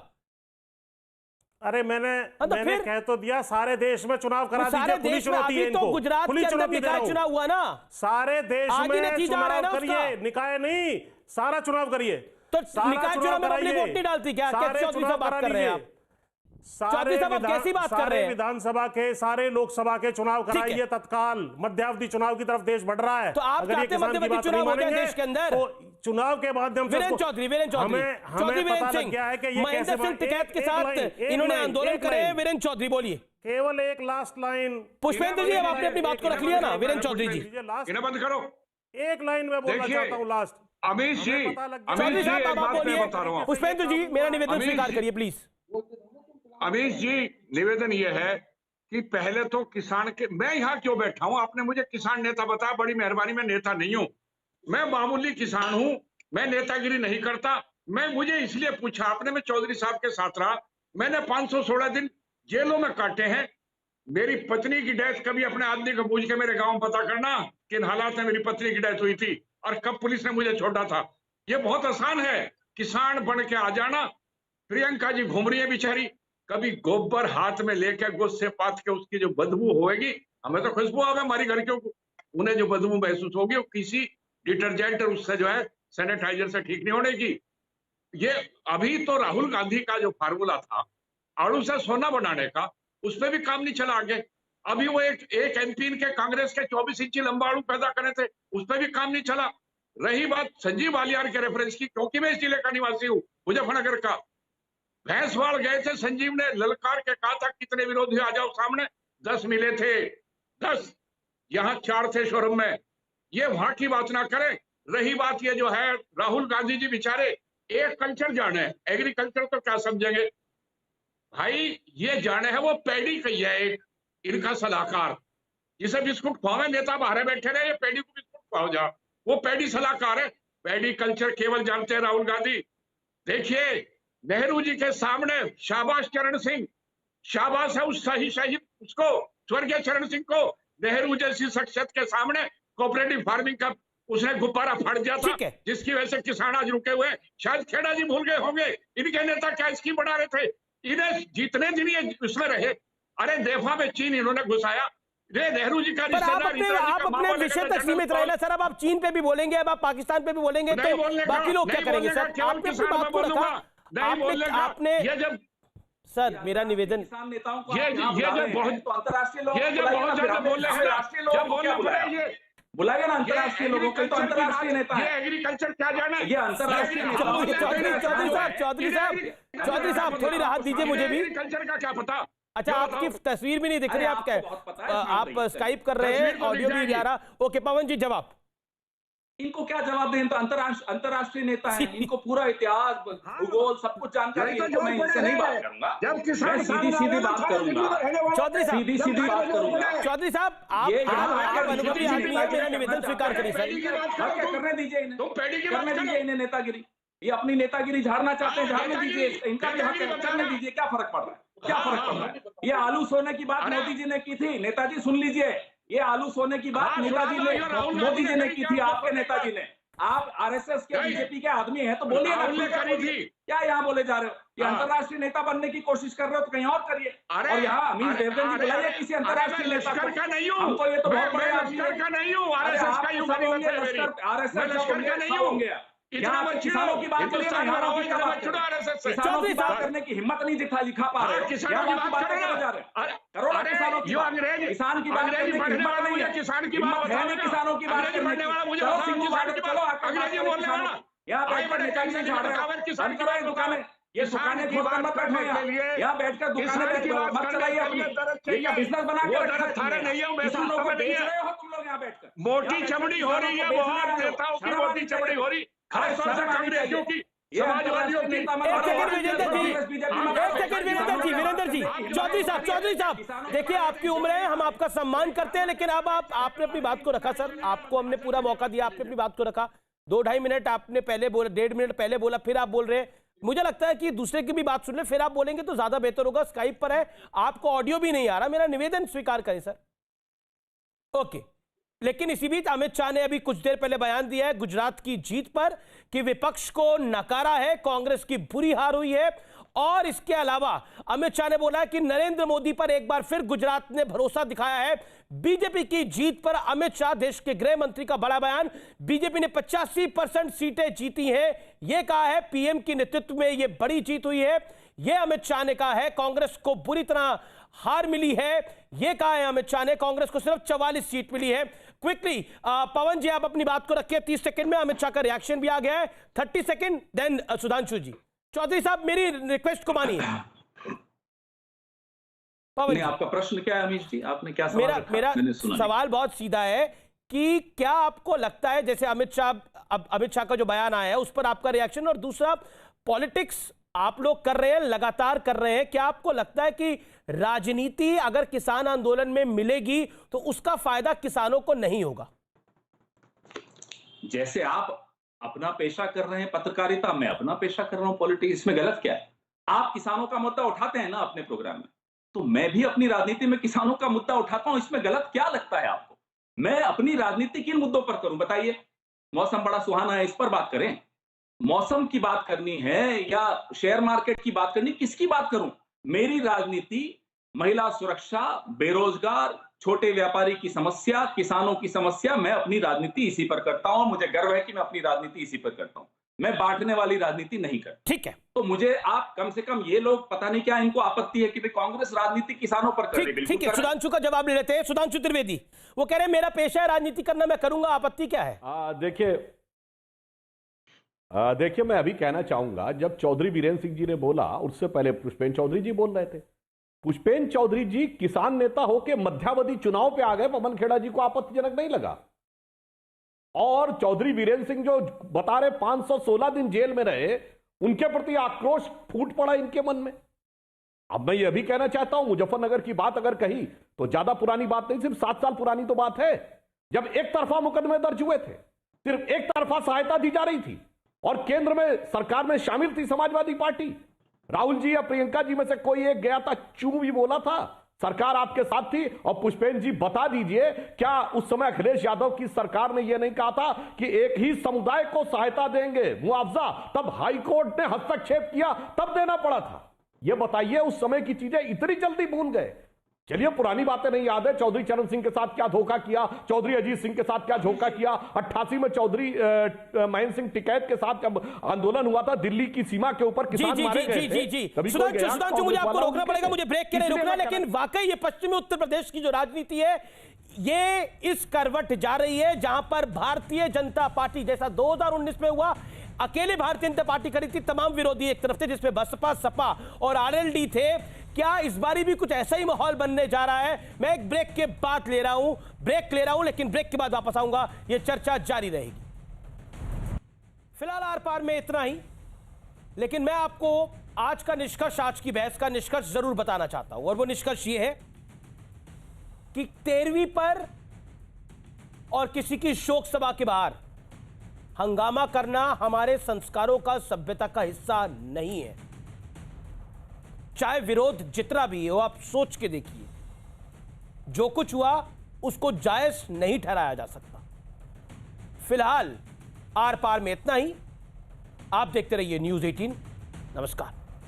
अरे मैंने कह तो दिया, सारे देश में चुनाव करा दीजिए। खुली चुनौती है इनको। गुजरात के अंदर निकाय चुनाव हुआ ना, सारे देश में चुनाव करिए। निकाय नहीं, सारा चुनाव करिए। तो निकाय चुनाव में अपनी वोट नहीं डालती क्या? चौधरी साहब बात कर रहे हैं आप? सारे विधानसभा के, सारे लोकसभा के चुनाव कराइए तत्काल। मध्यावधि चुनाव की तरफ देश बढ़ रहा है। तो आप चाहते हैं मध्यवर्ती चुनाव हो जाए देश के अंदर? तो चुनाव के माध्यम से वीरेंद्र चौधरी महेंद्र सिंह टिकैत के साथ इन्होंने आंदोलन करे। वीरेंद्र चौधरी बोलिए। केवल एक लास्ट लाइन। पुष्पेंद्र जी, अब आपने अपनी बात को रख लिया ना। वीरेंद्र चौधरी जी, इन्हें बंद करो। एक लाइन में बोलना चाहता हूँ लास्ट। अमीश जी, चौधरी साहब आप बोलिए। पुष्पेंद्र जी, मेरा निवेदन स्वीकार करिए प्लीज। अमीश जी, निवेदन यह है कि पहले तो किसान के, मैं यहाँ क्यों बैठा हूँ? आपने मुझे किसान नेता बताया, बड़ी मेहरबानी। मैं नेता नहीं हूँ, मैं मामूली किसान हूँ। मैं नेतागिरी नहीं करता। मुझे इसलिए पूछा आपने, मैं चौधरी साहब के साथ रहा। मैंने 516 दिन जेलों में काटे हैं। मेरी पत्नी की डेथ कभी अपने आदमी को पूछ के मेरे गाँव में पता करना किन हालात में मेरी पत्नी की डेथ हुई थी और कब पुलिस ने मुझे छोड़ा था। ये बहुत आसान है, किसान बन के आ जाना। प्रियंका जी घूम रही है बेचारी, कभी गोबर हाथ में लेकर गुस्से पात के उसकी जो बदबू होगी, हमें तो खुशबू आवे हमारी घर के, उन्हें जो बदबू महसूस होगी वो किसी डिटर्जेंट उससे जो है सैनिटाइजर से ठीक नहीं होने की। ये अभी तो राहुल गांधी का जो फार्मूला था आड़ू से सोना बनाने का, उस पर भी काम नहीं चला आगे। अभी वो एक एमपी के कांग्रेस के 24 इंची लंबा आड़ू पैदा करे थे, उस पर भी काम नहीं चला। रही बात संजीव बालियान के रेफरेंस की, क्योंकि मैं इस जिले का निवासी हूँ, मुजफ्फरनगर का। भैंसवाड़ गए थे, संजीव ने ललकार के कहा था कितने विरोधी आ जाओ सामने, 10 मिले थे, 10। यहां 4 थे शोरूम में। ये वहां की बात ना करें। रही बात ये जो है, राहुल गांधी जी बेचारे एक कल्चर जाने, एग्रीकल्चर तो क्या समझेंगे भाई, ये जाने है वो पैडी कही है एक इनका सलाहकार, जिसे बिस्कुट खुआवे नेता बाहर बैठे रहे, ये पैडी को बिस्कुट खुआओ जा, वो पैडी सलाहकार है। पैडी कल्चर केवल जानते हैं राहुल गांधी। देखिए नेहरू जी के सामने शाबाश चरण सिंह, शाबाश है उस सही शहीद उसको, स्वर्गीय चरण सिंह को, नेहरू जैसी शख्सियत के सामने कोऑपरेटिव फार्मिंग का उसने गुब्बारा फाड़ दिया था, जिसकी वजह से किसान आज रुके हुए। शायद खेड़ा जी भूल गए होंगे, इनके नेता क्या स्कीम बना रहे थे, इन्हें जितने दिन ये उसमें रहे, अरे नेफा में चीन इन्होंने घुसाया, नेहरू जी का रिश्तेदार। आप अपने विषय तक सीमित रहे ना सर, अब आप चीन पे भी बोलेंगे, अब आप पाकिस्तान पे भी बोलेंगे, तो बाकी लोग क्या करेंगे सर? आपने अपनी बात को रखा, आपने ये जब सर मेरा निवेदन, ये जब बहुत अंतर्राष्ट्रीय लोग, ये जब बहुत ज्यादा बोल रहे हैं, जब बोलना पड़े ये बुलाएगा ना अंतर्राष्ट्रीय लोगों को, तो अंतर्राष्ट्रीय नेता है। ये एग्रीकल्चर क्या जाना, ये अंतर्राष्ट्रीय चौधरी साहब थोड़ी राहत दीजिए मुझे भी। एग्रीकल्चर का क्या पता? अच्छा आपकी तस्वीर भी नहीं दिख रही, आप क्या आप स्काइप कर रहे हैं, ऑडियो भी आ रहा। ओके पवन जी जवाब। इनको क्या जवाब दें, तो अंतर्राष्ट्रीय नेता है, इनको पूरा इतिहास भूगोल सब कुछ जानकारी है, तो मैं इनसे नहीं बात करूंगा, मैं सीधी बात करूंगा। चौधरी साहब सीधी बात करूंगा। चौधरी साहब आप अनुभवी आदमी है, मेरा निवेदन स्वीकार करिए सर। करने दीजिए इन्हें, करने दीजिए इन्हें नेतागिरी, ये अपनी नेतागिरी झाड़ना चाहते हैं, झाड़ने दीजिए, इनका भी हक है, करने दीजिए, क्या फर्क पड़ रहा है, क्या फर्क पड़ रहा है। ये आलू सोने की बात मोदी जी ने की थी, नेताजी सुन लीजिए, ये आलू सोने की बात नेताजी ने मोदी जी ने की थी, आपके नेताजी ने। आप आरएसएस के बीजेपी के आदमी हैं तो बोलिए ना, क्या यहाँ बोले जा रहे हो? ये अंतर्राष्ट्रीय नेता बनने की कोशिश कर रहे हो तो कहीं और करिए, और यहाँ अमीर देवगन जी बुलाइए किसी अंतर्राष्ट्रीय नेता को। हमको ये तो बहुत बड़े आदमी होंगे, किसानों की बात करिए, किसानों की बात करने की हिम्मत नहीं दिखा पा रहे, किसानों की बात करने जा रहे हैं, करोड़ों किसानों की, किसान की बात करने की हिम्मत नहीं है, किसान की बात है नहीं, किसानों की बात करने की। चलो सिंह जी बात, चलो यहाँ बैठकर नेताजी से झाड़ रहे हैं, दुकानें, ये दुकानें खोलकर मत बैठो, यहाँ बैठकर दुकानें मत चलाइए अपनी, ये क्या बिजनेस बना के रखा है, किसानों को बेच रहे हो तुम लोग यहाँ बैठकर। मोटी चमड़ी हो रही है, बहुत नेताओं की मोटी चमड़ी हो रही, खासतौर से कांग्रेसियों की, समाजवादियों की। वीरेंद्र जी, चौधरी साहब देखिए आपकी उम्र है, हम आपका सम्मान करते हैं, लेकिन अब आपने अपनी बात को रखा सर, आपको हमने पूरा मौका दिया, आपने अपनी बात को रखा। 2-2.5 मिनट आपने पहले बोला, 1.5 मिनट पहले बोला, फिर आप बोल रहे हैं। मुझे लगता है कि दूसरे की भी बात सुन ले, फिर आप बोलेंगे तो ज्यादा बेहतर होगा। स्काइप पर है, आपको ऑडियो भी नहीं आ रहा, मेरा निवेदन स्वीकार करें सर। ओके, लेकिन इसी बीच अमित शाह ने अभी कुछ देर पहले बयान दिया है गुजरात की जीत पर कि विपक्ष को नकारा है, कांग्रेस की बुरी हार हुई है। और इसके अलावा अमित शाह ने बोला कि नरेंद्र मोदी पर एक बार फिर गुजरात ने भरोसा दिखाया है। बीजेपी की जीत पर अमित शाह, देश के गृह मंत्री का बड़ा बयान, बीजेपी ने 85% सीटें जीती हैं, यह कहा है। पीएम के नेतृत्व में यह बड़ी जीत हुई है, यह अमित शाह ने कहा है। कांग्रेस को बुरी तरह हार मिली है, यह कहा है अमित शाह ने। कांग्रेस को सिर्फ 44 सीट मिली है। क्विकली पवन जी आप अपनी बात को रखिए, 30 सेकंड में अमित शाह का रिएक्शन भी आ गया है। 30 सेकंड, देन सुधांशु जी। चौधरी साहब मेरी रिक्वेस्ट को मानिए। नहीं, आपका प्रश्न क्या है अमीश जी, आपने क्या सवाल रखा? मेरा सवाल बहुत सीधा है कि क्या आपको लगता है, जैसे अमित शाह का जो बयान आया है उस पर आपका रिएक्शन, और दूसरा पॉलिटिक्स आप लोग कर रहे हैं, लगातार कर रहे हैं, क्या आपको लगता है कि राजनीति अगर किसान आंदोलन में मिलेगी तो उसका फायदा किसानों को नहीं होगा? जैसे आप अपना पेशा कर रहे हैं पत्रकारिता, मैं अपना पेशा कर रहा हूं पॉलिटिक्स, इसमें गलत क्या है? आप किसानों का मुद्दा उठाते हैं ना अपने प्रोग्राम में, तो मैं भी अपनी राजनीति में किसानों का मुद्दा उठाता हूं, इसमें गलत क्या लगता है आपको? मैं अपनी राजनीति किन मुद्दों पर करूं बताइए? मौसम बड़ा सुहाना है, इस पर बात करें। मौसम की बात करनी है या शेयर मार्केट की बात करनी, किसकी बात करूं? मेरी राजनीति महिला सुरक्षा, बेरोजगार, छोटे व्यापारी की समस्या, किसानों की समस्या, मैं अपनी राजनीति इसी पर करता हूं। मुझे गर्व है कि मैं अपनी राजनीति इसी पर करता हूं, मैं बांटने वाली राजनीति नहीं करता। ठीक है, तो मुझे आप कम से कम, ये लोग पता नहीं क्या इनको आपत्ति है कि भाई कांग्रेस राजनीति किसानों पर कर रही है। ठीक है, सुधांशु का जवाब ले लेते हैं। सुधांशु त्रिवेदी, वो कह रहे हैं मेरा पेशा है राजनीति करना, मैं करूंगा, आपत्ति क्या है? देखिए मैं अभी कहना चाहूंगा, जब चौधरी वीरेंद्र सिंह जी ने बोला, उससे पहले पुष्पेंद्र चौधरी जी बोल रहे थे। पुष्पेंद्र चौधरी जी किसान नेता होकर मध्यावधि चुनाव पे आ गए, पवन खेड़ा जी को आपत्तिजनक नहीं लगा। और चौधरी वीरेंद्र सिंह जो बता रहे 516 दिन जेल में रहे, उनके प्रति आक्रोश फूट पड़ा इनके मन में। अब मैं यह भी कहना चाहता हूं, मुजफ्फरनगर की बात अगर कही तो ज्यादा पुरानी बात नहीं, सिर्फ 7 साल पुरानी तो बात है, जब एक तरफा मुकदमे दर्ज हुए थे, सिर्फ एक तरफा सहायता दी जा रही थी और केंद्र में सरकार में शामिल थी समाजवादी पार्टी। राहुल जी या प्रियंका जी में से कोई एक गया था, चू भी बोला था, सरकार आपके साथ थी। और पुष्पेंद्र जी बता दीजिए, क्या उस समय अखिलेश यादव की सरकार ने यह नहीं कहा था कि एक ही समुदाय को सहायता देंगे, मुआवजा, तब हाईकोर्ट ने हस्तक्षेप किया, तब देना पड़ा था। यह बताइए उस समय की चीजें इतनी जल्दी भूल गए। चलिए पुरानी बातें नहीं याद है, चौधरी चरण सिंह के साथ क्या धोखा किया, चौधरी अजीत सिंह के साथ क्या धोखा किया, 88 में चौधरी महेंद्र सिंह टिकैत के साथ जब आंदोलन हुआ था दिल्ली की सीमा के ऊपर, किसान मारे गए थे। सुधांशु, मुझे आपको रोकना पड़ेगा, मुझे ब्रेक के लिए रुकना, लेकिन वाकई ये पश्चिमी उत्तर प्रदेश की जो राजनीति है ये इस करवट जा रही है जहां पर भारतीय जनता पार्टी, जैसा 2019 में हुआ, अकेले भारतीय जनता पार्टी खड़ी थी, तमाम विरोधी एक तरफ थे जिसमें बसपा, सपा और आरएलडी थे। क्या इस बारी भी कुछ ऐसा ही माहौल बनने जा रहा है? मैं एक ब्रेक के बाद ले रहा हूं, लेकिन ब्रेक के बाद वापस आऊंगा, यह चर्चा जारी रहेगी। फिलहाल आर पार में इतना ही, लेकिन मैं आपको आज का निष्कर्ष, आज की बहस का निष्कर्ष जरूर बताना चाहता हूं, और वो निष्कर्ष ये है कि 13वीं पर और किसी की शोक सभा के बाहर हंगामा करना हमारे संस्कारों का, सभ्यता का हिस्सा नहीं है। चाहे विरोध जितना भी हो, आप सोच के देखिए, जो कुछ हुआ उसको जायज नहीं ठहराया जा सकता। फिलहाल आर पार में इतना ही। आप देखते रहिए न्यूज़ 18। नमस्कार।